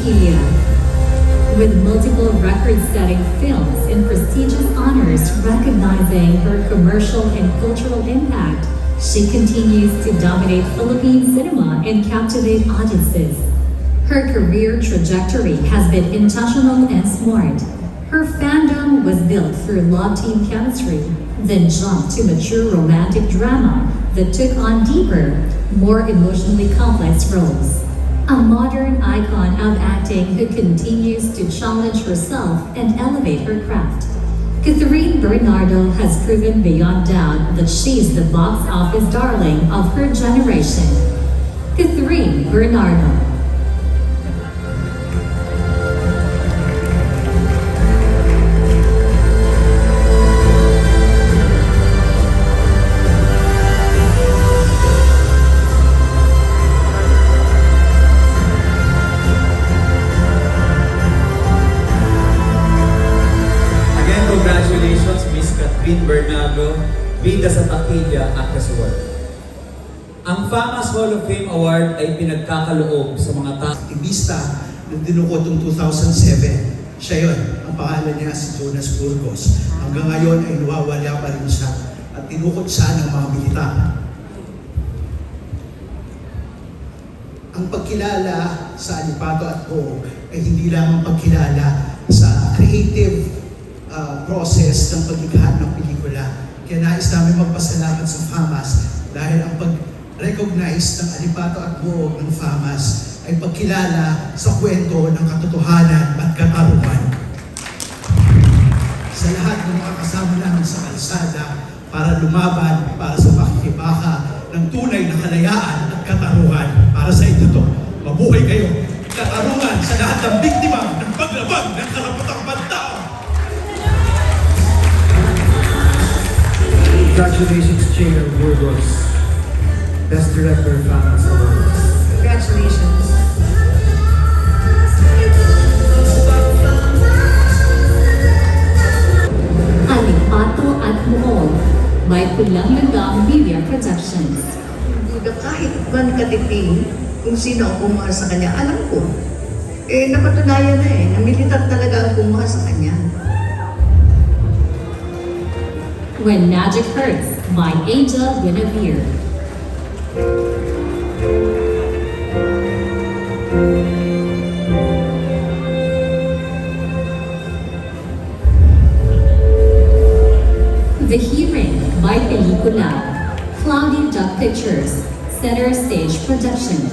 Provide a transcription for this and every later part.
Wikipedia. With multiple record-setting films and prestigious honors recognizing her commercial and cultural impact, she continues to dominate Philippine cinema and captivate audiences. Her career trajectory has been intentional and smart. Her fandom was built through love team chemistry, then jumped to mature romantic drama that took on deeper, more emotionally complex roles. A modern icon of acting who continues to challenge herself and elevate her craft. Catherine Bernardo has proven beyond doubt that she's the box office darling of her generation. Catherine Bernardo. Congratulations, Miss Catherine Bernardo, bida sa Takilya Actress Award. Ang FAMAS Hall of Fame Award ay pinagkakaloob sa mga aktivista na dinukot noong 2007. Siya yun. Ang pangalan niya si Jonas Burgos. Hanggang ngayon ay nawawala pa rin siya at tinukot siya ng mga militar. Ang pagkilala sa Alipato at Go ay hindi lamang pagkilala sa creative process ng paglikha ng pelikula. Kaya nais namin magpasalamat sa FAMAS dahil ang pag-recognize ng Alipato at Buog ng FAMAS ay pagkilala sa kwento ng katotohanan at katarungan. Sa lahat ng mga kasama namin sa kalsada para lumaban para sa pakikibaka ng tunay na kalayaan at katarungan. Para sa ito to, mabuhay kayo. Katarungan sa lahat ng biktima ng paglabag ng karapatang pantao. Congratulations, Chair Burgos, Best Director, FAMAS Awards. Congratulations. Alipato at Muol by Pulang Langgam Media Productions. Buda kahit man katiting kung sino ang kumuha sa kanya, alam ko. Napatunayan na na militar talaga ang kumuha sa kanya. When Magic Hurts by Angel Guinevere. The Hearing by Pelikula. Cloudy Duck Pictures. Center Stage Production.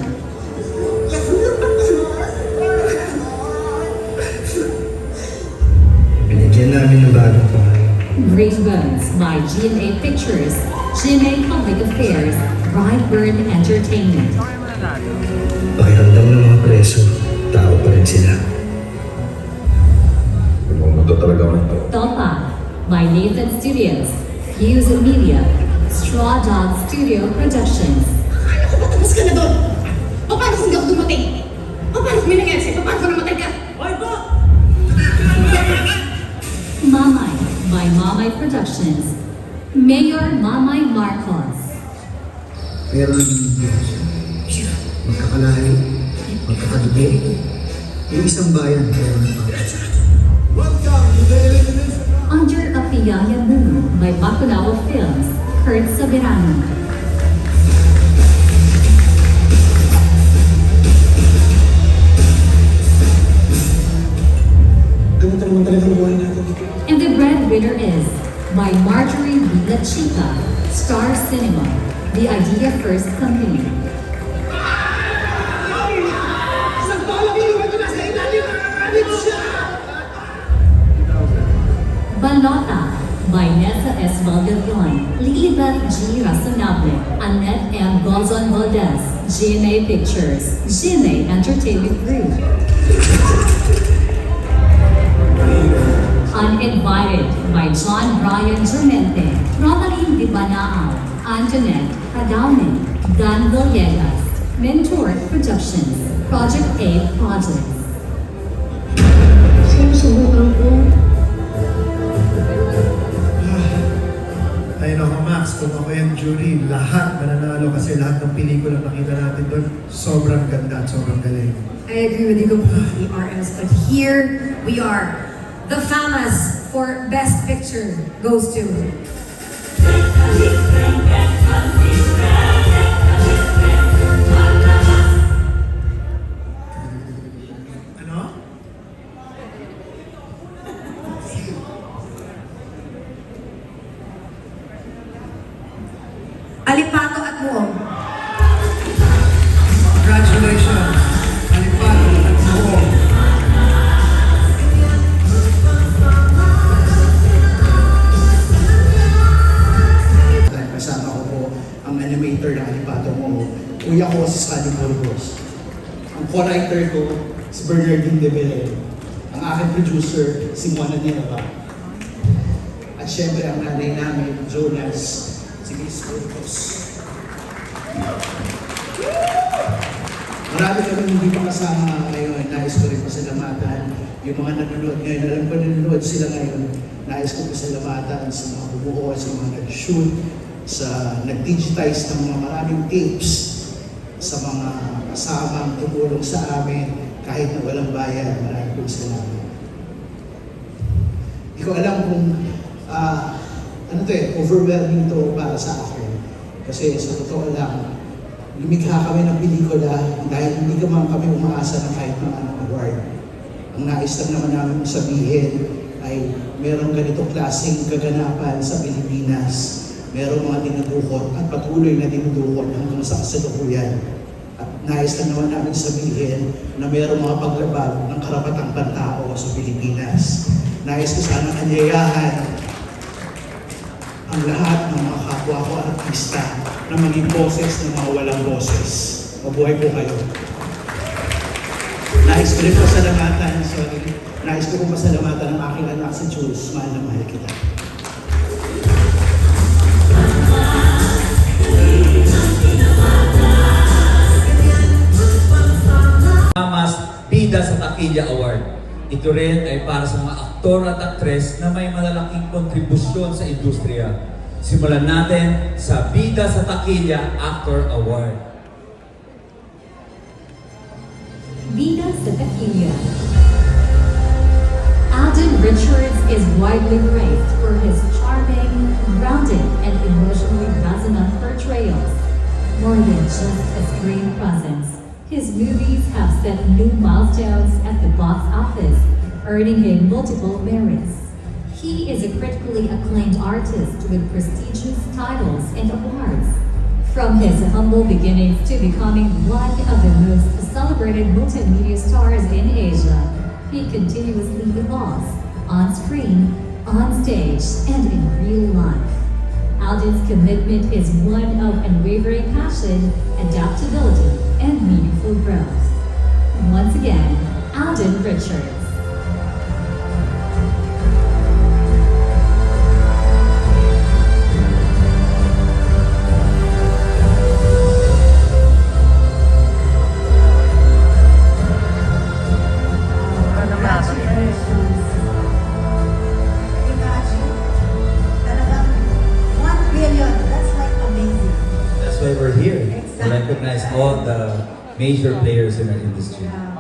Binigyan namin ng bagong pangalan. Great Bones by GMA Pictures, GMA Public Affairs, Brightburn Entertainment. Pakiramdam ng mga preso, tao pa rin sila. Pumunta talaga ako nito. Topa by Nathan Studios, Fuse Media, Straw Dog Studio Productions. Akala ko ba tapos ka na doon? O paano kung hindi ako dumating? O paano kung may nangyari sa'yo? Paano kung namatay ka? Hoy po! Mamay by Mamay Productions, Mayor Mamay Marcos. Meron ng Diyos. Magkakalahi, magkakadugi. Yung isang bayan, meron ng pagkasa. Under a Piyaya Moon by Bacalao Films, Kurt Sabirano. Ganun naman talaga ang buhay natin. And the breadwinner is by Marjorie Villa Chica, Star Cinema, the Idea First Company. Balota by Nessa S. Valgavion, Lilibeth G. Razonable, Annette M. Gozon Valdez, GMA Pictures, GMA Entertainment Group. Uninvited by John Brian Germente, Romaline Dibanao, Antoinette Cadaumen, Dan Villegas, Mentor Productions, Project A Projects. Sinusubukan ko. Ay nako Max, kung ako yung jury, lahat mananalo kasi lahat ng pelikula nakita natin doon, sobrang ganda at sobrang galing. I agree with you completely, RS. But here we are. The FAMAS for Best Picture goes to... Ano? Alipato at Muong. Congratulations! Alipado at Muong. Kasama ko po ang animator ng Alipato mo. Kuya ko si Sally Burgos. Ang co-writer ko si Bernardine de Belen. Ang aking producer si Mona Nieva. At syempre ang nanay namin, Jonas, si Miss Burgos. Marami kami hindi pa kasama ngayon. Nais ko rin pasalamatan yung mga nanonood ngayon. Alam ko nanonood sila ngayon. Nais ko pasalamatan sa mga bumuo, sa mga nag-shoot, sa nag-digitize ng mga maraming tapes, sa mga kasamang tumulong sa amin kahit na walang bayad. Maraming po salamat. Hindi ko alam kung overwhelming to para sa akin. Kasi sa totoo lang, lumikha kami ng pelikula dahil hindi naman kami umaasa ng kahit ng anong award. Ang nais lang naman namin sabihin ay merong ganitong klaseng kaganapan sa Pilipinas. Merong mga dinudukot at patuloy na dinudukot hanggang sa kasalukuyan. At nais lang naman namin sabihin na merong mga paglabag ng karapatang pantao sa Pilipinas. Nais ko sana anyayahan ang lahat ng mga kapwa ko artista na maging boses ng mga walang boses. Mabuhay po kayo. Nais ko rin pasalamatan ang aking anak si Jules. Mahal na mahal kita. FAMAS Bida sa Taquilla Award. Ito rin ay para sa mga aktor at aktres na may malalaking kontribusyon sa industriya. Simulan natin sa Bida sa Taquilla Actor Award. Vida sa Taquilla. Alden Richards is widely praised for his charming, grounded, and emotionally resonant portrayals. More than just a screen presence, his movies have set new milestones at the box office, earning him multiple merits. He is a critically acclaimed artist with prestigious titles and awards. From his humble beginnings to becoming one of the most celebrated multimedia stars in Asia, he continuously evolves on screen, on stage, and in real life. Alden's commitment is one of unwavering passion, adaptability, and meaningful growth. Once again, Alden Richards. Talagang 1 billion. That's like amazing. That's why we're here. To recognize all the major players in our industry. Yeah.